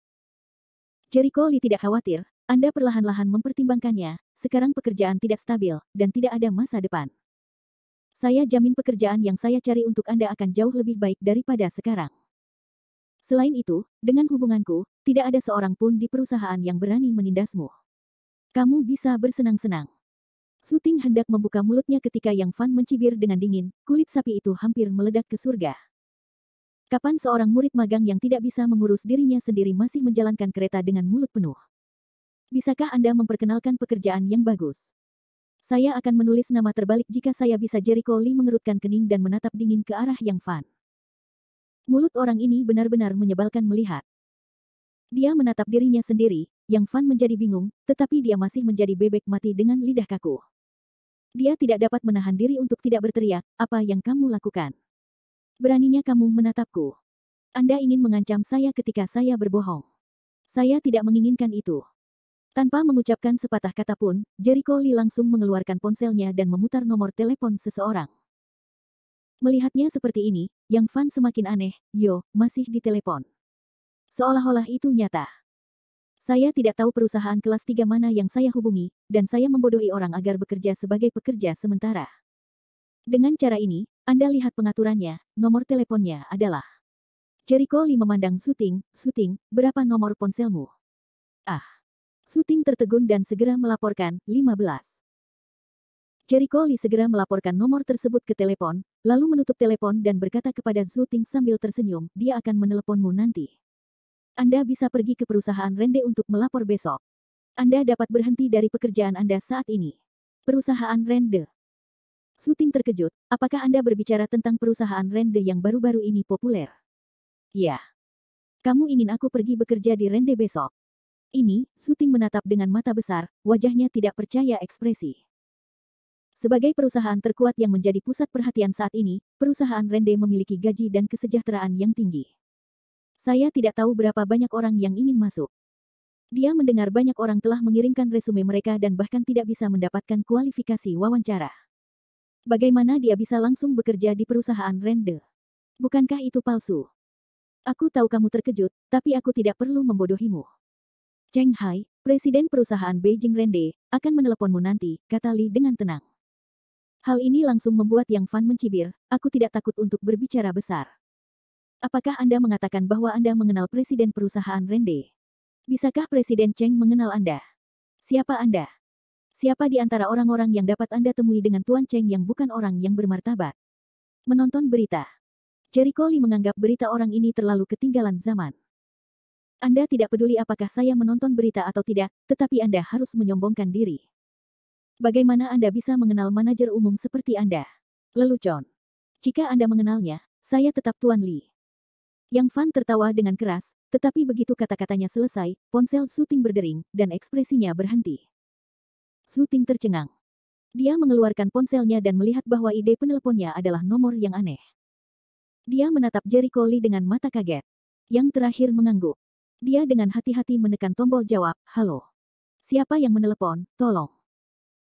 Jericho Lee tidak khawatir, Anda perlahan-lahan mempertimbangkannya, sekarang pekerjaan tidak stabil, dan tidak ada masa depan. Saya jamin pekerjaan yang saya cari untuk Anda akan jauh lebih baik daripada sekarang. Selain itu, dengan hubunganku, tidak ada seorang pun di perusahaan yang berani menindasmu. Kamu bisa bersenang-senang. Suting hendak membuka mulutnya ketika Yang Fan mencibir dengan dingin, kulit sapi itu hampir meledak ke surga. Kapan seorang murid magang yang tidak bisa mengurus dirinya sendiri masih menjalankan kereta dengan mulut penuh? Bisakah Anda memperkenalkan pekerjaan yang bagus? Saya akan menulis nama terbalik jika saya bisa. Jericho Lee mengerutkan kening dan menatap dingin ke arah Yang Fan. Mulut orang ini benar-benar menyebalkan melihat. Dia menatap dirinya sendiri, Yang Fan menjadi bingung, tetapi dia masih menjadi bebek mati dengan lidah kaku. Dia tidak dapat menahan diri untuk tidak berteriak, apa yang kamu lakukan? Beraninya kamu menatapku. Anda ingin mengancam saya ketika saya berbohong. Saya tidak menginginkan itu. Tanpa mengucapkan sepatah kata pun, Jericho Lee langsung mengeluarkan ponselnya dan memutar nomor telepon seseorang. Melihatnya seperti ini, Yang Fan semakin aneh, masih ditelepon. Seolah-olah itu nyata. Saya tidak tahu perusahaan kelas 3 mana yang saya hubungi, dan saya membodohi orang agar bekerja sebagai pekerja sementara. Dengan cara ini, Anda lihat pengaturannya, nomor teleponnya adalah. Jericho Lee memandang Suting, berapa nomor ponselmu? Ah. Suting tertegun dan segera melaporkan, 15. Jericho Lee segera melaporkan nomor tersebut ke telepon, lalu menutup telepon dan berkata kepada Suting sambil tersenyum, dia akan meneleponmu nanti. Anda bisa pergi ke perusahaan Rende untuk melapor besok. Anda dapat berhenti dari pekerjaan Anda saat ini. Perusahaan Rende. Suting terkejut, apakah Anda berbicara tentang perusahaan Rende yang baru-baru ini populer? Ya. Kamu ingin aku pergi bekerja di Rende besok? Ini, Suting menatap dengan mata besar, wajahnya tidak percaya ekspresi. Sebagai perusahaan terkuat yang menjadi pusat perhatian saat ini, perusahaan Rende memiliki gaji dan kesejahteraan yang tinggi. Saya tidak tahu berapa banyak orang yang ingin masuk. Dia mendengar banyak orang telah mengirimkan resume mereka dan bahkan tidak bisa mendapatkan kualifikasi wawancara. Bagaimana dia bisa langsung bekerja di perusahaan Rende? Bukankah itu palsu? Aku tahu kamu terkejut, tapi aku tidak perlu membodohimu. Cheng Hai, presiden perusahaan Beijing Rende, akan meneleponmu nanti, kata Li dengan tenang. Hal ini langsung membuat Yang Fan mencibir, aku tidak takut untuk berbicara besar. Apakah Anda mengatakan bahwa Anda mengenal presiden perusahaan Rende? Bisakah Presiden Cheng mengenal Anda? Siapa Anda? Siapa di antara orang-orang yang dapat Anda temui dengan Tuan Cheng yang bukan orang yang bermartabat? Menonton berita. Jericho Lee menganggap berita orang ini terlalu ketinggalan zaman. Anda tidak peduli apakah saya menonton berita atau tidak, tetapi Anda harus menyombongkan diri. Bagaimana Anda bisa mengenal manajer umum seperti Anda? Lelucon. Jika Anda mengenalnya, saya tetap Tuan Lee. Yang Fan tertawa dengan keras, tetapi begitu kata-katanya selesai, ponsel Su Ting berdering, dan ekspresinya berhenti. Su Ting tercengang. Dia mengeluarkan ponselnya dan melihat bahwa ide peneleponnya adalah nomor yang aneh. Dia menatap Jericho Lee dengan mata kaget. Yang terakhir mengangguk. Dia dengan hati-hati menekan tombol jawab, halo. Siapa yang menelepon, tolong.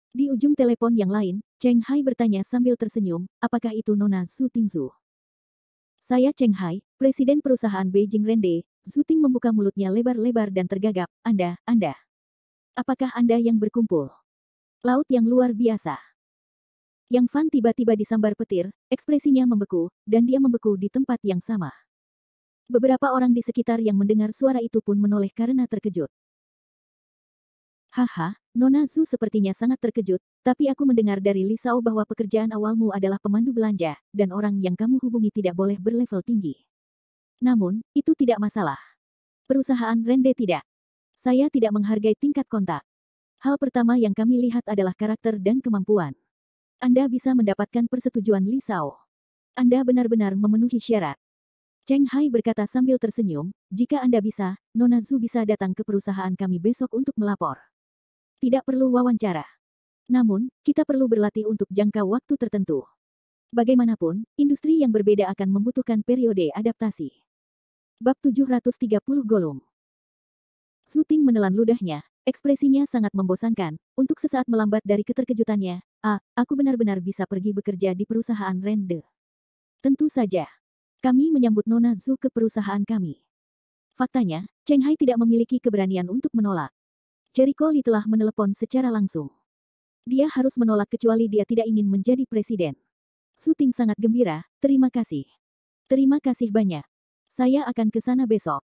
Di ujung telepon yang lain, Cheng Hai bertanya sambil tersenyum, apakah itu Nona Su Tingzu? Saya Cheng Hai, presiden perusahaan Beijing Rende. Su Ting membuka mulutnya lebar-lebar dan tergagap, Anda. Apakah Anda yang berkumpul? Laut yang luar biasa. Yang Fan tiba-tiba disambar petir, ekspresinya membeku, dan dia membeku di tempat yang sama. Beberapa orang di sekitar yang mendengar suara itu pun menoleh karena terkejut. Haha, Nona Zu sepertinya sangat terkejut, tapi aku mendengar dari Li Shao bahwa pekerjaan awalmu adalah pemandu belanja, dan orang yang kamu hubungi tidak boleh berlevel tinggi. Namun, itu tidak masalah. Perusahaan Rende tidak. Saya tidak menghargai tingkat kontak. Hal pertama yang kami lihat adalah karakter dan kemampuan. Anda bisa mendapatkan persetujuan Li Shao. Anda benar-benar memenuhi syarat. Cheng Hai berkata sambil tersenyum, jika Anda bisa, Nona Zu bisa datang ke perusahaan kami besok untuk melapor. Tidak perlu wawancara. Namun, kita perlu berlatih untuk jangka waktu tertentu. Bagaimanapun, industri yang berbeda akan membutuhkan periode adaptasi. Bab 730 Golum. Su Ting menelan ludahnya, ekspresinya sangat membosankan, untuk sesaat melambat dari keterkejutannya, aku benar-benar bisa pergi bekerja di perusahaan Rende. Tentu saja. Kami menyambut Nona Zu ke perusahaan kami. Faktanya, Cheng Hai tidak memiliki keberanian untuk menolak. Jericho Lee telah menelepon secara langsung. Dia harus menolak kecuali dia tidak ingin menjadi presiden. Su Ting sangat gembira, terima kasih. Terima kasih banyak. Saya akan ke sana besok.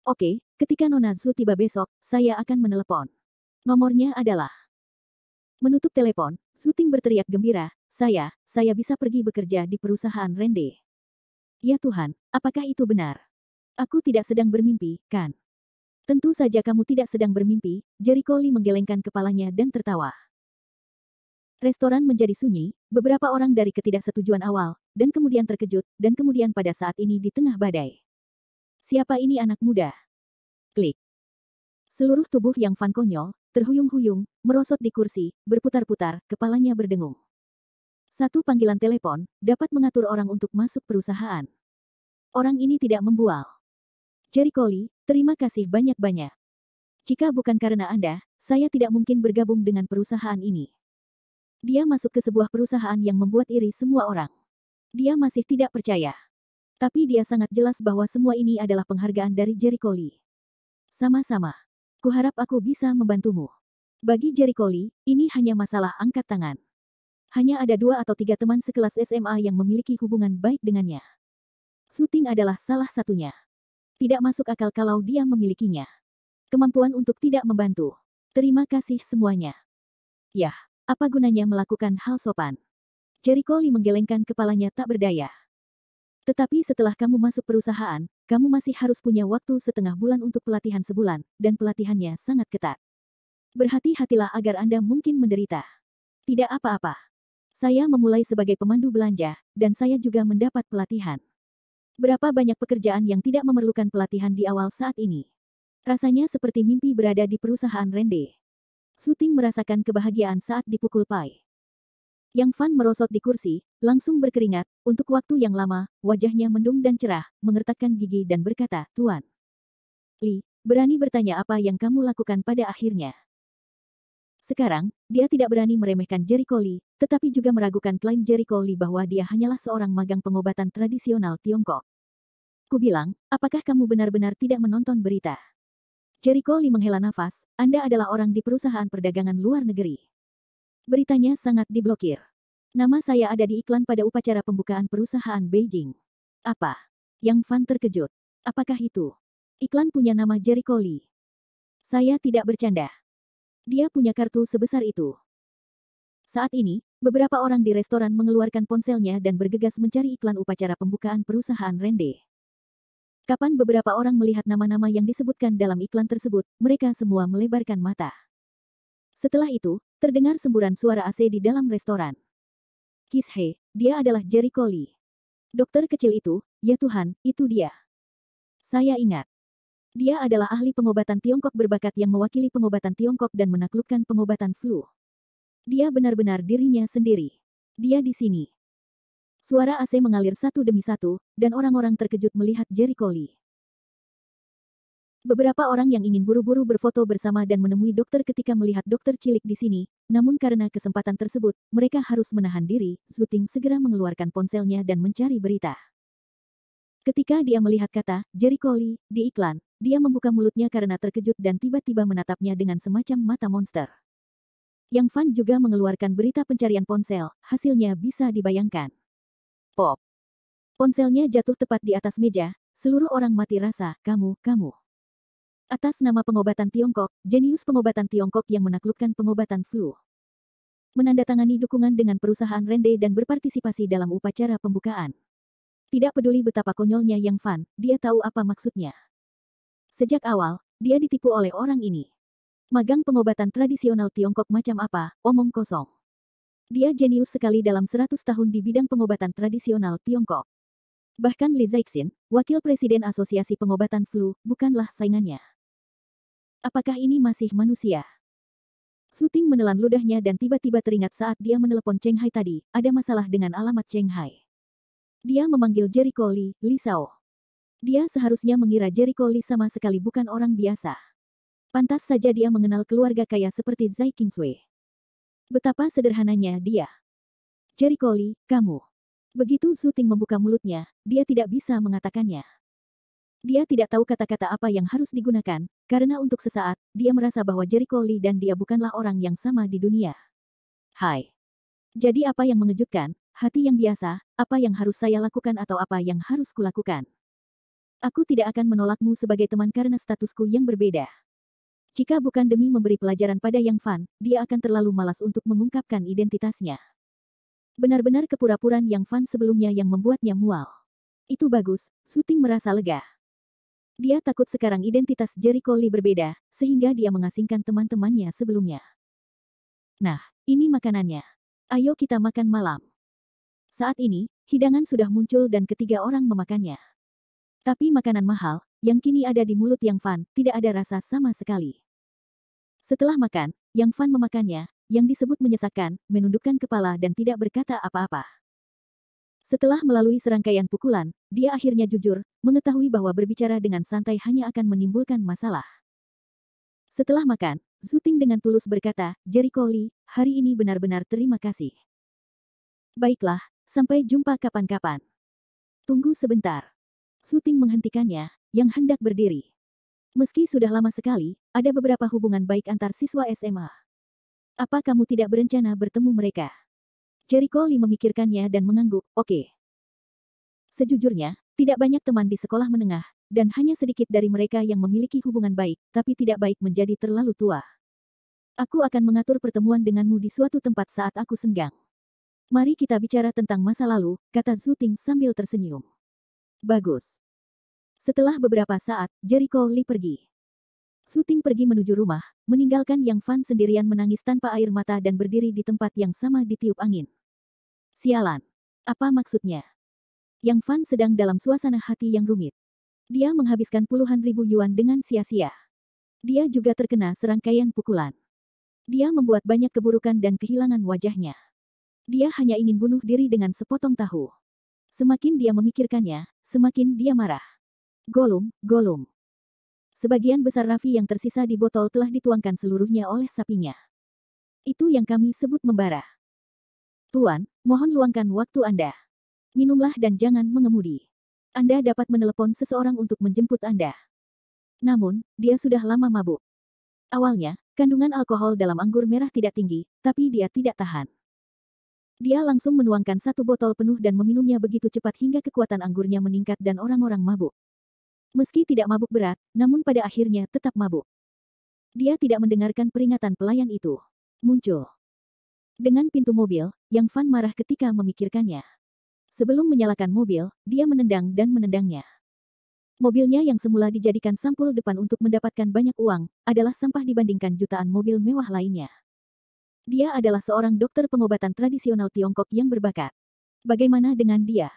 Oke, ketika Nona Zu tiba besok, saya akan menelepon. Nomornya adalah. Menutup telepon, Su Ting berteriak gembira, saya bisa pergi bekerja di perusahaan Rende. Ya Tuhan, apakah itu benar? Aku tidak sedang bermimpi, kan? Tentu saja kamu tidak sedang bermimpi, Jericho Lee menggelengkan kepalanya dan tertawa. Restoran menjadi sunyi, beberapa orang dari ketidaksetujuan awal, dan kemudian terkejut, dan kemudian pada saat ini di tengah badai. Siapa ini anak muda? Klik. Seluruh tubuh Yang Fan konyol, terhuyung-huyung, merosot di kursi, berputar-putar, kepalanya berdengung. Satu panggilan telepon, dapat mengatur orang untuk masuk perusahaan. Orang ini tidak membual. Jericho Lee, terima kasih banyak-banyak. Jika bukan karena Anda, saya tidak mungkin bergabung dengan perusahaan ini. Dia masuk ke sebuah perusahaan yang membuat iri semua orang. Dia masih tidak percaya. Tapi dia sangat jelas bahwa semua ini adalah penghargaan dari Jericho Lee. Sama-sama. Kuharap aku bisa membantumu. Bagi Jericho Lee, ini hanya masalah angkat tangan. Hanya ada 2 atau 3 teman sekelas SMA yang memiliki hubungan baik dengannya. Su Ting adalah salah satunya. Tidak masuk akal kalau dia memilikinya. Kemampuan untuk tidak membantu. Terima kasih semuanya. Yah, apa gunanya melakukan hal sopan? Jericho Lee menggelengkan kepalanya tak berdaya. Tetapi setelah kamu masuk perusahaan, kamu masih harus punya waktu setengah bulan untuk pelatihan sebulan, dan pelatihannya sangat ketat. Berhati-hatilah agar Anda mungkin menderita. Tidak apa-apa. Saya memulai sebagai pemandu belanja, dan saya juga mendapat pelatihan. Berapa banyak pekerjaan yang tidak memerlukan pelatihan di awal saat ini? Rasanya seperti mimpi berada di perusahaan Rende. Su Ting merasakan kebahagiaan saat dipukul pai. Yang Fan merosot di kursi, langsung berkeringat, untuk waktu yang lama, wajahnya mendung dan cerah, mengertakkan gigi dan berkata, Tuan Li, berani bertanya apa yang kamu lakukan pada akhirnya? Sekarang, dia tidak berani meremehkan Jericho Lee, tetapi juga meragukan klaim Jericho Lee bahwa dia hanyalah seorang magang pengobatan tradisional Tiongkok. Kubilang, apakah kamu benar-benar tidak menonton berita? Jericho Lee menghela nafas, Anda adalah orang di perusahaan perdagangan luar negeri. Beritanya sangat diblokir. Nama saya ada di iklan pada upacara pembukaan perusahaan Beijing. Apa? Yang Fan terkejut. Apakah itu? Iklan punya nama Jericho Lee. Saya tidak bercanda. Dia punya kartu sebesar itu. Saat ini, beberapa orang di restoran mengeluarkan ponselnya dan bergegas mencari iklan upacara pembukaan perusahaan Rende. Kapan beberapa orang melihat nama-nama yang disebutkan dalam iklan tersebut, mereka semua melebarkan mata. Setelah itu, terdengar semburan suara AC di dalam restoran. Kis-hei, dia adalah Jericho Lee. Dokter kecil itu, ya Tuhan, itu dia. Saya ingat. Dia adalah ahli pengobatan Tiongkok berbakat yang mewakili pengobatan Tiongkok dan menaklukkan pengobatan flu. Dia benar-benar dirinya sendiri. Dia di sini. Suara AC mengalir satu demi satu, dan orang-orang terkejut melihat Jericho Lee. Beberapa orang yang ingin buru-buru berfoto bersama dan menemui dokter ketika melihat dokter cilik di sini, namun karena kesempatan tersebut, mereka harus menahan diri. Suting segera mengeluarkan ponselnya dan mencari berita. Ketika dia melihat kata Jericho Lee di iklan, dia membuka mulutnya karena terkejut dan tiba-tiba menatapnya dengan semacam mata monster. Yang Fan juga mengeluarkan berita pencarian ponsel, hasilnya bisa dibayangkan. Pop. Ponselnya jatuh tepat di atas meja, seluruh orang mati rasa, kamu. Atas nama pengobatan Tiongkok, jenius pengobatan Tiongkok yang menaklukkan pengobatan flu. Menandatangani dukungan dengan perusahaan Rende dan berpartisipasi dalam upacara pembukaan. Tidak peduli betapa konyolnya Yang Fan, dia tahu apa maksudnya. Sejak awal, dia ditipu oleh orang ini. Magang pengobatan tradisional Tiongkok macam apa, omong kosong. Dia jenius sekali dalam 100 tahun di bidang pengobatan tradisional Tiongkok. Bahkan Li Zixin, wakil presiden Asosiasi Pengobatan Flu, bukanlah saingannya. Apakah ini masih manusia? Suting menelan ludahnya dan tiba-tiba teringat saat dia menelepon Cheng Hai tadi, ada masalah dengan alamat Cheng Hai. Dia memanggil Jericho Lee, Li Shao. Dia seharusnya mengira Jericho Lee sama sekali bukan orang biasa. Pantas saja dia mengenal keluarga kaya seperti Zai Qingsui. Betapa sederhananya dia. Jericho Lee, kamu. Begitu Suting membuka mulutnya, dia tidak bisa mengatakannya. Dia tidak tahu kata-kata apa yang harus digunakan, karena untuk sesaat, dia merasa bahwa Jericho Lee dan dia bukanlah orang yang sama di dunia. Hai. Jadi apa yang mengejutkan, hati yang biasa, apa yang harus saya lakukan atau apa yang harus kulakukan? Aku tidak akan menolakmu sebagai teman karena statusku yang berbeda. Jika bukan demi memberi pelajaran pada Yang Fan, dia akan terlalu malas untuk mengungkapkan identitasnya. Benar-benar kepura-puraan Yang Fan sebelumnya yang membuatnya mual. Itu bagus, Suting merasa lega. Dia takut sekarang identitas Jericho Lee berbeda, sehingga dia mengasingkan teman-temannya sebelumnya. Nah, ini makanannya. Ayo kita makan malam. Saat ini, hidangan sudah muncul dan ketiga orang memakannya. Tapi makanan mahal, yang kini ada di mulut Yang Fan, tidak ada rasa sama sekali. Setelah makan, Yang Fan memakannya, yang disebut menyesakkan, menundukkan kepala dan tidak berkata apa-apa. Setelah melalui serangkaian pukulan, dia akhirnya jujur, mengetahui bahwa berbicara dengan santai hanya akan menimbulkan masalah. Setelah makan, Suting dengan tulus berkata, Jericho Lee, hari ini benar-benar terima kasih. Baiklah, sampai jumpa kapan-kapan. Tunggu sebentar. Suting menghentikannya, yang hendak berdiri. Meski sudah lama sekali, ada beberapa hubungan baik antar siswa SMA. Apa kamu tidak berencana bertemu mereka? Jericho Lee memikirkannya dan mengangguk, oke. Sejujurnya, tidak banyak teman di sekolah menengah, dan hanya sedikit dari mereka yang memiliki hubungan baik, tapi tidak baik menjadi terlalu tua. Aku akan mengatur pertemuan denganmu di suatu tempat saat aku senggang. Mari kita bicara tentang masa lalu, kata Suting sambil tersenyum. Bagus. Setelah beberapa saat, Jericho Lee pergi. Suting pergi menuju rumah, meninggalkan Yang Fan sendirian menangis tanpa air mata dan berdiri di tempat yang sama ditiup angin. Sialan. Apa maksudnya? Yang Fan sedang dalam suasana hati yang rumit. Dia menghabiskan puluhan ribu yuan dengan sia-sia. Dia juga terkena serangkaian pukulan. Dia membuat banyak keburukan dan kehilangan wajahnya. Dia hanya ingin bunuh diri dengan sepotong tahu. Semakin dia memikirkannya, semakin dia marah. Gollum. Sebagian besar raffi yang tersisa di botol telah dituangkan seluruhnya oleh sapinya. Itu yang kami sebut membara. Tuan, mohon luangkan waktu Anda. Minumlah dan jangan mengemudi. Anda dapat menelepon seseorang untuk menjemput Anda. Namun, dia sudah lama mabuk. Awalnya, kandungan alkohol dalam anggur merah tidak tinggi, tapi dia tidak tahan. Dia langsung menuangkan satu botol penuh dan meminumnya begitu cepat hingga kekuatan anggurnya meningkat dan orang-orang mabuk. Meski tidak mabuk berat, namun pada akhirnya tetap mabuk. Dia tidak mendengarkan peringatan pelayan itu. Muncul. Dengan pintu mobil, Yang Fan marah ketika memikirkannya. Sebelum menyalakan mobil, dia menendang dan menendangnya. Mobilnya yang semula dijadikan sampul depan untuk mendapatkan banyak uang, adalah sampah dibandingkan jutaan mobil mewah lainnya. Dia adalah seorang dokter pengobatan tradisional Tiongkok yang berbakat. Bagaimana dengan dia?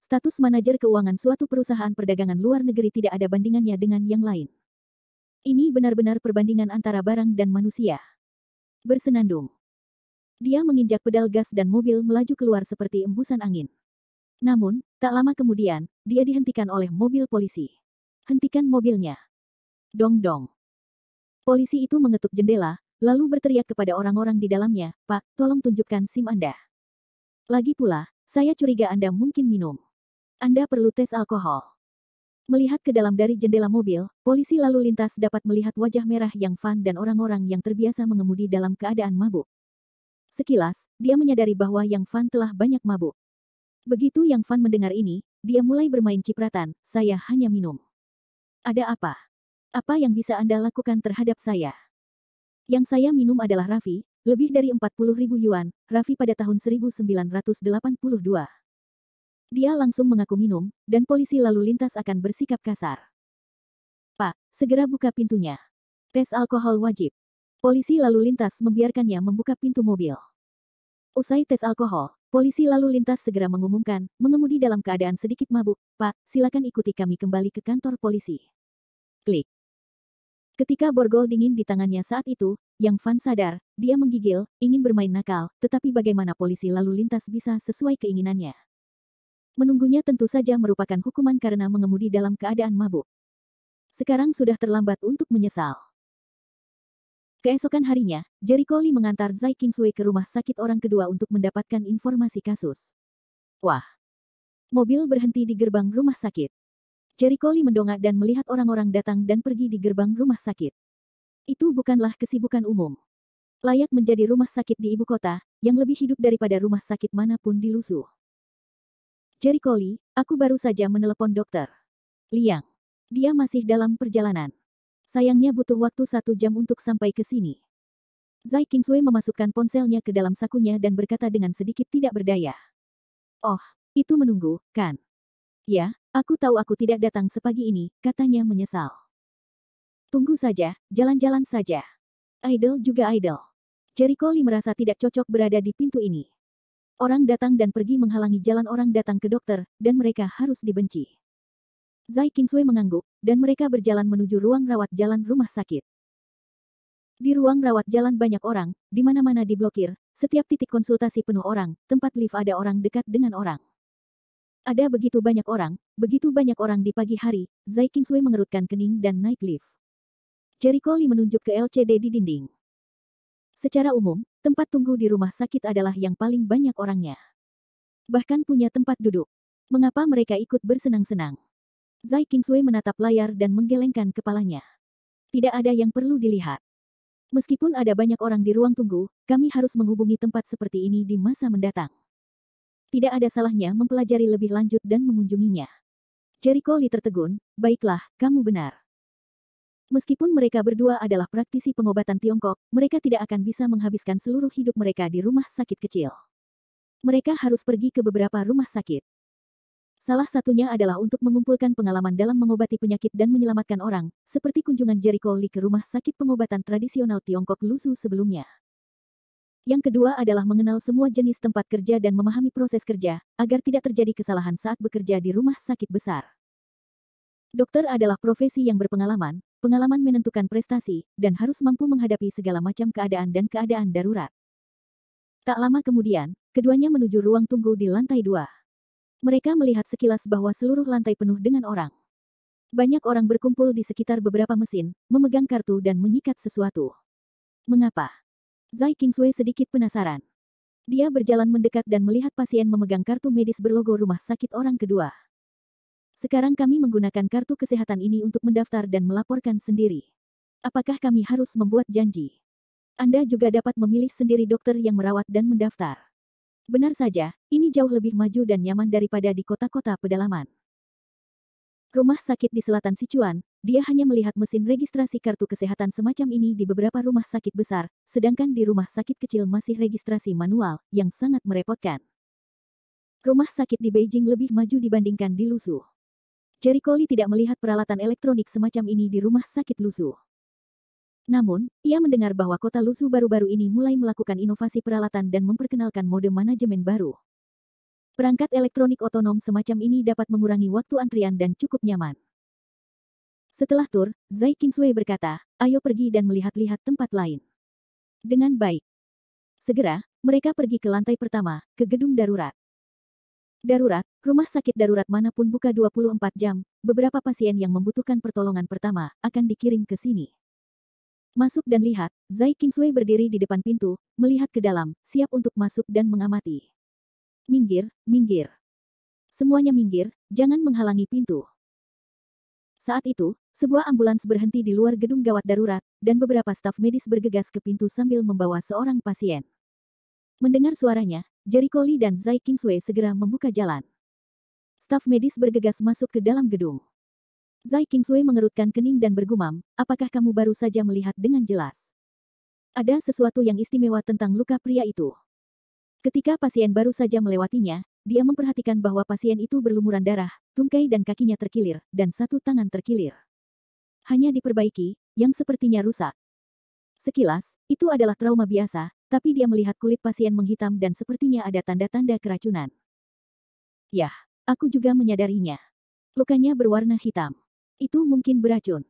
Status manajer keuangan suatu perusahaan perdagangan luar negeri tidak ada bandingannya dengan yang lain. Ini benar-benar perbandingan antara barang dan manusia. Bersenandung. Dia menginjak pedal gas dan mobil melaju keluar seperti embusan angin. Namun, tak lama kemudian, dia dihentikan oleh mobil polisi. Hentikan mobilnya. Dong-dong. Polisi itu mengetuk jendela, lalu berteriak kepada orang-orang di dalamnya, "Pak, tolong tunjukkan SIM Anda. Lagi pula, saya curiga Anda mungkin minum. Anda perlu tes alkohol." Melihat ke dalam dari jendela mobil, polisi lalu lintas dapat melihat wajah merah Yang Fan dan orang-orang yang terbiasa mengemudi dalam keadaan mabuk. Sekilas, dia menyadari bahwa Yang Fan telah banyak mabuk. Begitu Yang Fan mendengar ini, dia mulai bermain cipratan, "Saya hanya minum. Ada apa? Apa yang bisa Anda lakukan terhadap saya?" Yang saya minum adalah Raffi, lebih dari 40.000 yuan, Raffi pada tahun 1982. Dia langsung mengaku minum, dan polisi lalu lintas akan bersikap kasar. "Pak, segera buka pintunya. Tes alkohol wajib." Polisi lalu lintas membiarkannya membuka pintu mobil. Usai tes alkohol, polisi lalu lintas segera mengumumkan, mengemudi dalam keadaan sedikit mabuk, "Pak, silakan ikuti kami kembali ke kantor polisi." Klik. Ketika borgol dingin di tangannya saat itu, Yang Fan sadar, dia menggigil, ingin bermain nakal, tetapi bagaimana polisi lalu lintas bisa sesuai keinginannya. Menunggunya tentu saja merupakan hukuman karena mengemudi dalam keadaan mabuk. Sekarang sudah terlambat untuk menyesal. Keesokan harinya, Jericho Lee mengantar Zai Kingsway ke rumah sakit orang kedua untuk mendapatkan informasi kasus. Wah! Mobil berhenti di gerbang rumah sakit. Jericho Lee mendongak dan melihat orang-orang datang dan pergi di gerbang rumah sakit. Itu bukanlah kesibukan umum. Layak menjadi rumah sakit di ibu kota, yang lebih hidup daripada rumah sakit manapun di Lusu. "Jericho Lee, aku baru saja menelepon dokter Liang. Dia masih dalam perjalanan. Sayangnya butuh waktu 1 jam untuk sampai ke sini." Zai Kingsway memasukkan ponselnya ke dalam sakunya dan berkata dengan sedikit tidak berdaya. "Oh, itu menunggu, kan?" "Ya, aku tahu aku tidak datang sepagi ini," katanya menyesal. "Tunggu saja, jalan-jalan saja." Idol juga idol. Jericho Lee merasa tidak cocok berada di pintu ini. Orang datang dan pergi menghalangi jalan orang datang ke dokter, dan mereka harus dibenci. Zai Kingsway mengangguk, dan mereka berjalan menuju ruang rawat jalan rumah sakit. Di ruang rawat jalan banyak orang, di mana-mana diblokir, setiap titik konsultasi penuh orang, tempat lift ada orang dekat dengan orang. Ada begitu banyak orang di pagi hari, Zai Kingsway mengerutkan kening dan naik lift. Jericho Lee menunjuk ke LCD di dinding. Secara umum, tempat tunggu di rumah sakit adalah yang paling banyak orangnya. Bahkan punya tempat duduk. Mengapa mereka ikut bersenang-senang? Zai Kingsway menatap layar dan menggelengkan kepalanya. Tidak ada yang perlu dilihat. Meskipun ada banyak orang di ruang tunggu, kami harus menghubungi tempat seperti ini di masa mendatang. Tidak ada salahnya mempelajari lebih lanjut dan mengunjunginya. Jericho Lee tertegun, "Baiklah, kamu benar." Meskipun mereka berdua adalah praktisi pengobatan Tiongkok, mereka tidak akan bisa menghabiskan seluruh hidup mereka di rumah sakit kecil. Mereka harus pergi ke beberapa rumah sakit. Salah satunya adalah untuk mengumpulkan pengalaman dalam mengobati penyakit dan menyelamatkan orang, seperti kunjungan Jericho Lee ke rumah sakit pengobatan tradisional Tiongkok Lusu sebelumnya. Yang kedua adalah mengenal semua jenis tempat kerja dan memahami proses kerja, agar tidak terjadi kesalahan saat bekerja di rumah sakit besar. Dokter adalah profesi yang berpengalaman, pengalaman menentukan prestasi, dan harus mampu menghadapi segala macam keadaan dan keadaan darurat. Tak lama kemudian, keduanya menuju ruang tunggu di lantai 2. Mereka melihat sekilas bahwa seluruh lantai penuh dengan orang. Banyak orang berkumpul di sekitar beberapa mesin, memegang kartu dan menyikat sesuatu. Mengapa? Zai Qingsui sedikit penasaran. Dia berjalan mendekat dan melihat pasien memegang kartu medis berlogo rumah sakit orang kedua. Sekarang kami menggunakan kartu kesehatan ini untuk mendaftar dan melaporkan sendiri. Apakah kami harus membuat janji? Anda juga dapat memilih sendiri dokter yang merawat dan mendaftar. Benar saja, ini jauh lebih maju dan nyaman daripada di kota-kota pedalaman. Rumah sakit di selatan Sichuan, dia hanya melihat mesin registrasi kartu kesehatan semacam ini di beberapa rumah sakit besar, sedangkan di rumah sakit kecil masih registrasi manual, yang sangat merepotkan. Rumah sakit di Beijing lebih maju dibandingkan di Lusu. Jericho Lee tidak melihat peralatan elektronik semacam ini di rumah sakit Lusu. Namun, ia mendengar bahwa kota Lusu baru-baru ini mulai melakukan inovasi peralatan dan memperkenalkan mode manajemen baru. Perangkat elektronik otonom semacam ini dapat mengurangi waktu antrian dan cukup nyaman. Setelah tur, Zai Qingsui berkata, ayo pergi dan melihat-lihat tempat lain. Dengan baik. Segera, mereka pergi ke lantai pertama, ke gedung darurat. Darurat, rumah sakit darurat manapun buka 24 jam, beberapa pasien yang membutuhkan pertolongan pertama akan dikirim ke sini. Masuk dan lihat, Zai Qingsui berdiri di depan pintu, melihat ke dalam, siap untuk masuk dan mengamati. Minggir, minggir. Semuanya minggir, jangan menghalangi pintu. Saat itu, sebuah ambulans berhenti di luar gedung gawat darurat, dan beberapa staf medis bergegas ke pintu sambil membawa seorang pasien. Mendengar suaranya, Jericho Lee dan Zai Qingsui segera membuka jalan. Staf medis bergegas masuk ke dalam gedung. Zai Qingsui mengerutkan kening dan bergumam, apakah kamu baru saja melihat dengan jelas? Ada sesuatu yang istimewa tentang luka pria itu. Ketika pasien baru saja melewatinya, dia memperhatikan bahwa pasien itu berlumuran darah, tungkai dan kakinya terkilir, dan satu tangan terkilir. Hanya diperbaiki, yang sepertinya rusak. Sekilas, itu adalah trauma biasa, tapi dia melihat kulit pasien menghitam dan sepertinya ada tanda-tanda keracunan. Yah, aku juga menyadarinya. Lukanya berwarna hitam. Itu mungkin beracun.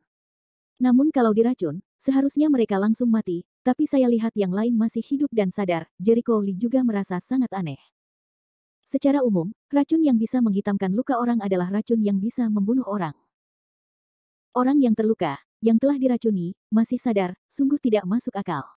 Namun kalau diracun, seharusnya mereka langsung mati, tapi saya lihat yang lain masih hidup dan sadar. Jericho Lee juga merasa sangat aneh. Secara umum, racun yang bisa menghitamkan luka orang adalah racun yang bisa membunuh orang. Orang yang terluka, yang telah diracuni, masih sadar, sungguh tidak masuk akal.